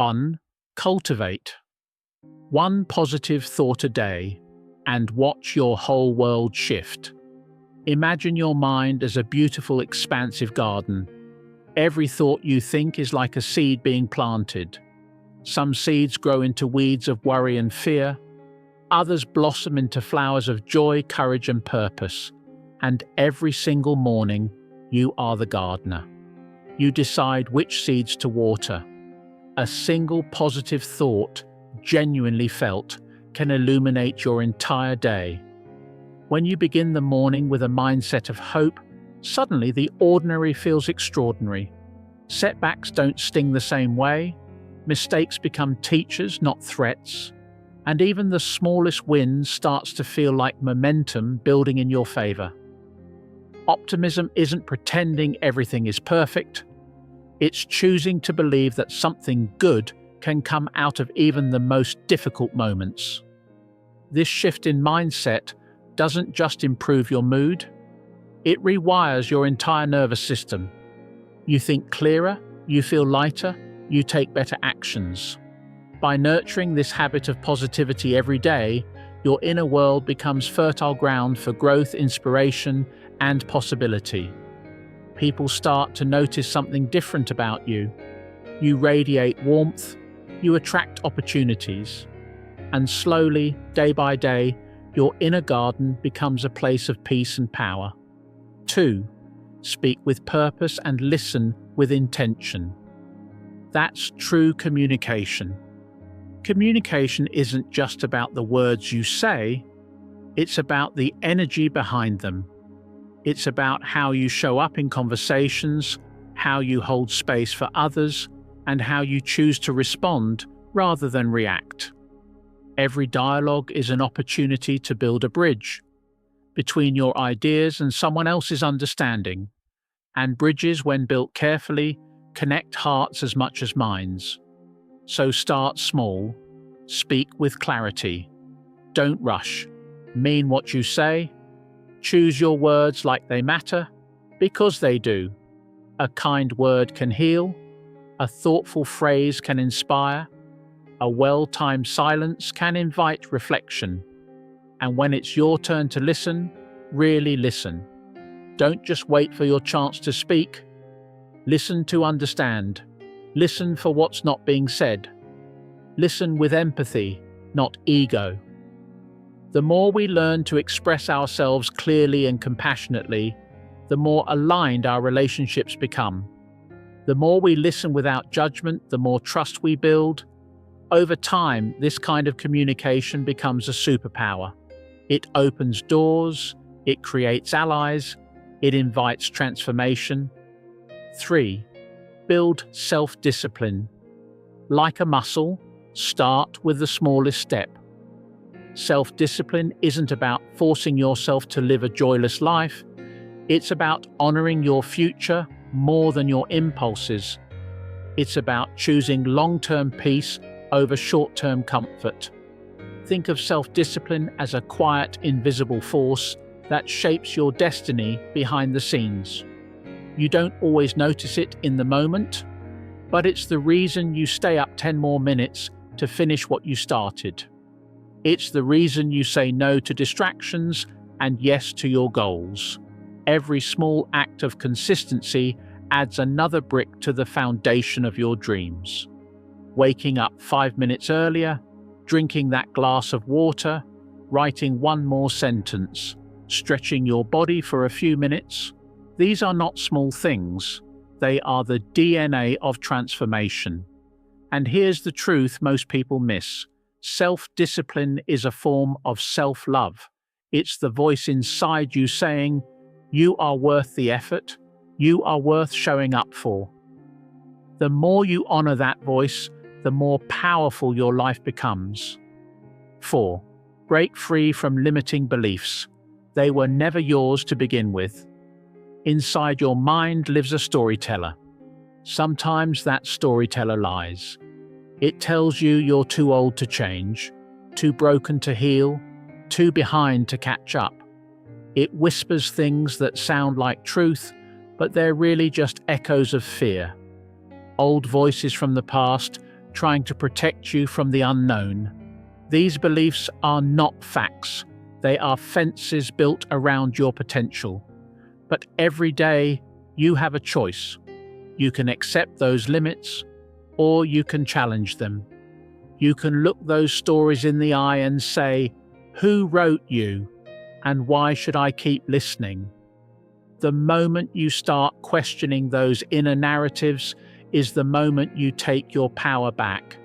1. Cultivate. One positive thought a day, and watch your whole world shift. Imagine your mind as a beautiful, expansive garden. Every thought you think is like a seed being planted. Some seeds grow into weeds of worry and fear. Others blossom into flowers of joy, courage, and purpose. And every single morning, you are the gardener. You decide which seeds to water. A single positive thought, genuinely felt, can illuminate your entire day. When you begin the morning with a mindset of hope, suddenly the ordinary feels extraordinary. Setbacks don't sting the same way. Mistakes become teachers, not threats. And even the smallest win starts to feel like momentum building in your favor. Optimism isn't pretending everything is perfect. It's choosing to believe that something good can come out of even the most difficult moments. This shift in mindset doesn't just improve your mood, it rewires your entire nervous system. You think clearer, you feel lighter, you take better actions. By nurturing this habit of positivity every day, your inner world becomes fertile ground for growth, inspiration, and possibility. People start to notice something different about you. You radiate warmth, you attract opportunities. And slowly, day by day, your inner garden becomes a place of peace and power. 2. Speak with purpose and listen with intention. That's true communication. Communication isn't just about the words you say, it's about the energy behind them. It's about how you show up in conversations, how you hold space for others, and how you choose to respond rather than react. Every dialogue is an opportunity to build a bridge between your ideas and someone else's understanding. And bridges, when built carefully, connect hearts as much as minds. So start small, speak with clarity. Don't rush. Mean what you say. Choose your words like they matter, because they do. A kind word can heal. A thoughtful phrase can inspire. A well-timed silence can invite reflection. And when it's your turn to listen, really listen. Don't just wait for your chance to speak. Listen to understand. Listen for what's not being said. Listen with empathy, not ego. The more we learn to express ourselves clearly and compassionately, the more aligned our relationships become. The more we listen without judgment, the more trust we build. Over time, this kind of communication becomes a superpower. It opens doors, it creates allies, it invites transformation. 3. Build self-discipline. Like a muscle, start with the smallest step. Self-discipline isn't about forcing yourself to live a joyless life. It's about honoring your future more than your impulses. It's about choosing long-term peace over short-term comfort. Think of self-discipline as a quiet, invisible force that shapes your destiny behind the scenes. You don't always notice it in the moment, but it's the reason you stay up 10 more minutes to finish what you started. It's the reason you say no to distractions and yes to your goals. Every small act of consistency adds another brick to the foundation of your dreams. Waking up 5 minutes earlier, drinking that glass of water, writing one more sentence, stretching your body for a few minutes. These are not small things. They are the DNA of transformation. And here's the truth most people miss. Self-discipline is a form of self-love. It's the voice inside you saying, "You are worth the effort. You are worth showing up for." The more you honor that voice, the more powerful your life becomes. 4. Break free from limiting beliefs. They were never yours to begin with. Inside your mind lives a storyteller. Sometimes that storyteller lies. It tells you you're too old to change, too broken to heal, too behind to catch up. It whispers things that sound like truth, but they're really just echoes of fear. Old voices from the past trying to protect you from the unknown. These beliefs are not facts. They are fences built around your potential. But every day, you have a choice. You can accept those limits, or you can challenge them. You can look those stories in the eye and say, "Who wrote you? And why should I keep listening?" The moment you start questioning those inner narratives is the moment you take your power back.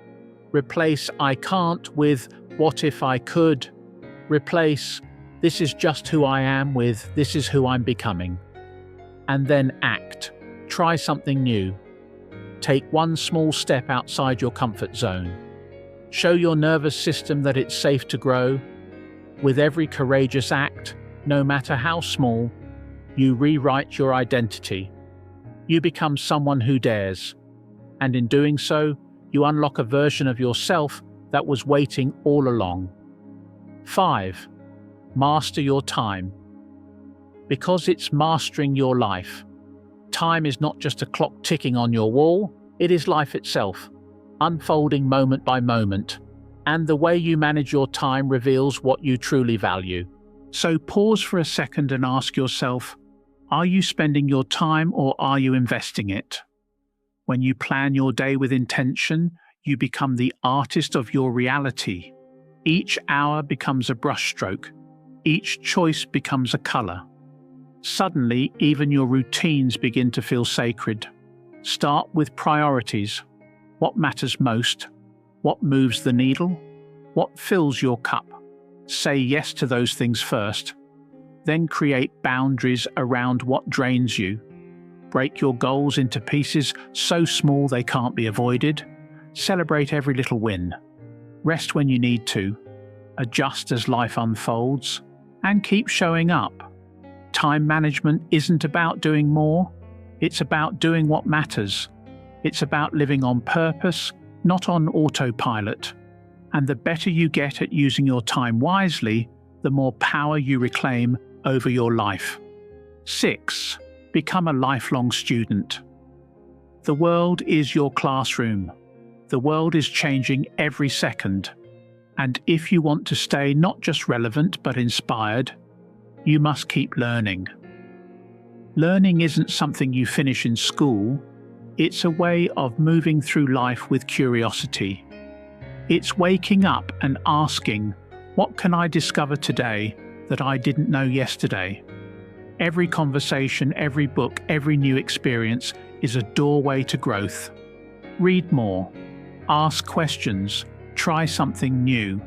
Replace "I can't" with "What if I could?" Replace "This is just who I am" with "This is who I'm becoming." And then act. Try something new. Take one small step outside your comfort zone. Show your nervous system that it's safe to grow. With every courageous act, no matter how small, you rewrite your identity. You become someone who dares. And in doing so, you unlock a version of yourself that was waiting all along. 5. Master your time. Because it's mastering your life. Time is not just a clock ticking on your wall, it is life itself, unfolding moment by moment. And the way you manage your time reveals what you truly value. So pause for a second and ask yourself, are you spending your time or are you investing it? When you plan your day with intention, you become the artist of your reality. Each hour becomes a brushstroke. Each choice becomes a color. Suddenly, even your routines begin to feel sacred. Start with priorities. What matters most? What moves the needle? What fills your cup? Say yes to those things first. Then create boundaries around what drains you. Break your goals into pieces so small they can't be avoided. Celebrate every little win. Rest when you need to. Adjust as life unfolds. And keep showing up. Time management isn't about doing more. It's about doing what matters. It's about living on purpose, not on autopilot. And the better you get at using your time wisely, the more power you reclaim over your life. 6. Become a lifelong student. The world is your classroom. The world is changing every second. And if you want to stay not just relevant but inspired, you must keep learning. Learning isn't something you finish in school. It's a way of moving through life with curiosity. It's waking up and asking, what can I discover today that I didn't know yesterday? Every conversation, every book, every new experience is a doorway to growth. Read more. Ask questions. Try something new.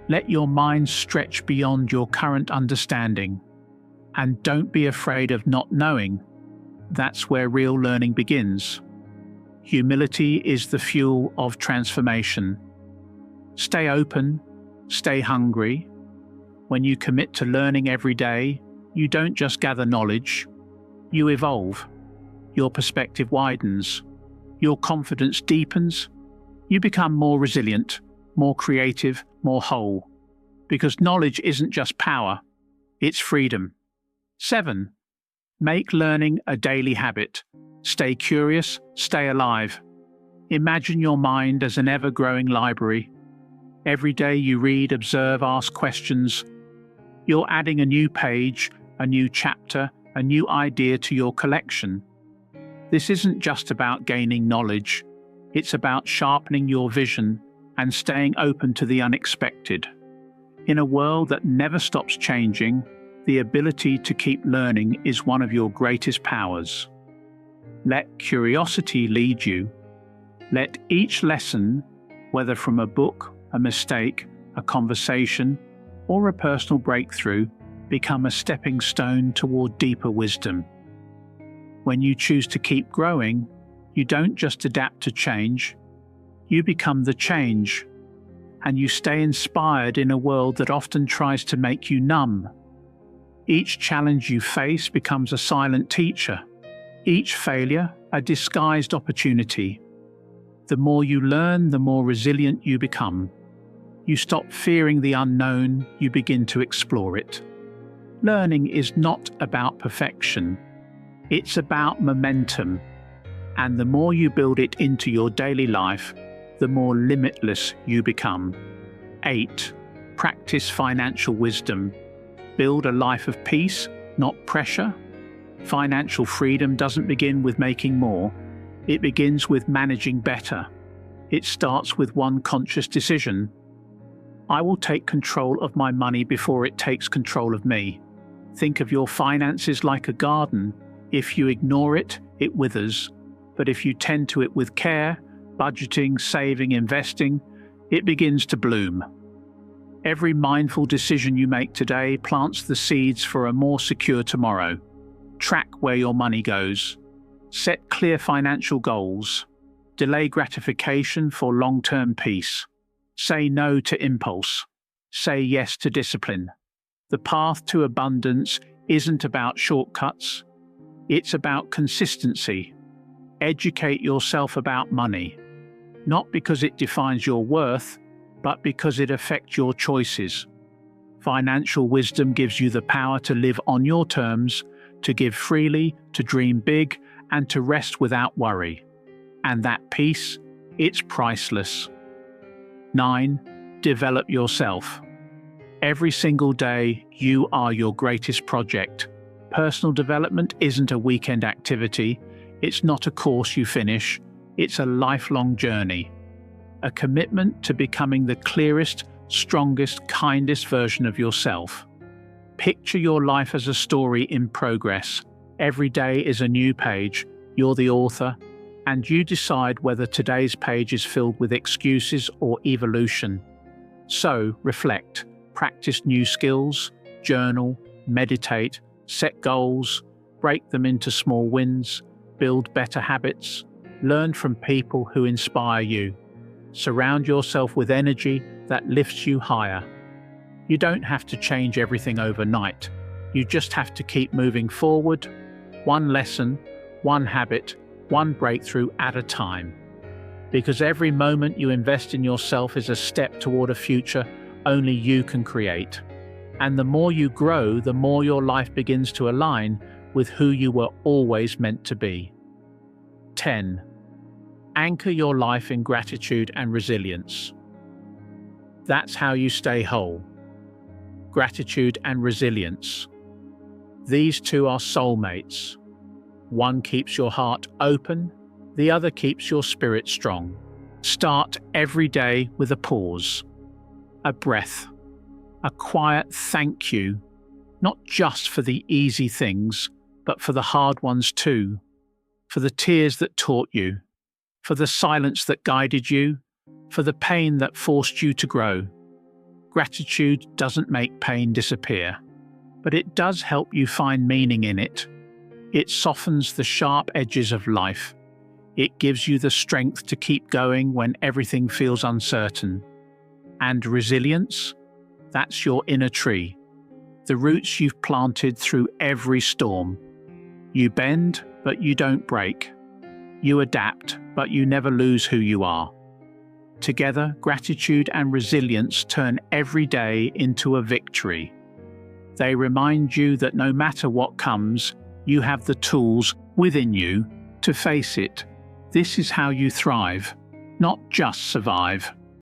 Let your mind stretch beyond your current understanding. And don't be afraid of not knowing. That's where real learning begins. Humility is the fuel of transformation. Stay open, stay hungry. When you commit to learning every day, you don't just gather knowledge, you evolve. Your perspective widens. Your confidence deepens. You become more resilient, more creative, more whole. Because knowledge isn't just power, it's freedom. 7. Make learning a daily habit. Stay curious, stay alive. Imagine your mind as an ever-growing library. Every day you read, observe, ask questions. You're adding a new page, a new chapter, a new idea to your collection. This isn't just about gaining knowledge. It's about sharpening your vision and staying open to the unexpected. In a world that never stops changing, the ability to keep learning is one of your greatest powers. Let curiosity lead you. Let each lesson, whether from a book, a mistake, a conversation, or a personal breakthrough, become a stepping stone toward deeper wisdom. When you choose to keep growing, you don't just adapt to change, you become the change, and you stay inspired in a world that often tries to make you numb. Each challenge you face becomes a silent teacher, each failure a disguised opportunity. The more you learn, the more resilient you become. You stop fearing the unknown, you begin to explore it. Learning is not about perfection, it's about momentum. And the more you build it into your daily life, the more limitless you become. 8. Practice financial wisdom. Build a life of peace, not pressure. Financial freedom doesn't begin with making more. It begins with managing better. It starts with one conscious decision. I will take control of my money before it takes control of me. Think of your finances like a garden. If you ignore it, it withers. But if you tend to it with care, budgeting, saving, investing, it begins to bloom. Every mindful decision you make today plants the seeds for a more secure tomorrow. Track where your money goes. Set clear financial goals. Delay gratification for long-term peace. Say no to impulse. Say yes to discipline. The path to abundance isn't about shortcuts. It's about consistency. Educate yourself about money, not because it defines your worth, but because it affects your choices. Financial wisdom gives you the power to live on your terms, to give freely, to dream big, and to rest without worry. And that peace, it's priceless. 9. Develop yourself. Every single day, you are your greatest project. Personal development isn't a weekend activity. It's not a course you finish. It's a lifelong journey. A commitment to becoming the clearest, strongest, kindest version of yourself. Picture your life as a story in progress. Every day is a new page. You're the author, and you decide whether today's page is filled with excuses or evolution. So, reflect, practice new skills, journal, meditate, set goals, break them into small wins, build better habits, learn from people who inspire you. Surround yourself with energy that lifts you higher. You don't have to change everything overnight. You just have to keep moving forward, one lesson, one habit, one breakthrough at a time. Because every moment you invest in yourself is a step toward a future only you can create. And the more you grow, the more your life begins to align with who you were always meant to be. 10. Anchor your life in gratitude and resilience. That's how you stay whole. Gratitude and resilience. These two are soulmates. One keeps your heart open, the other keeps your spirit strong. Start every day with a pause, a breath, a quiet thank you, not just for the easy things, but for the hard ones too, for the tears that taught you, for the silence that guided you, for the pain that forced you to grow. Gratitude doesn't make pain disappear, but it does help you find meaning in it. It softens the sharp edges of life. It gives you the strength to keep going when everything feels uncertain. And resilience? That's your inner tree, the roots you've planted through every storm. You bend, but you don't break. You adapt, but you never lose who you are. Together, gratitude and resilience turn every day into a victory. They remind you that no matter what comes, you have the tools within you to face it. This is how you thrive, not just survive.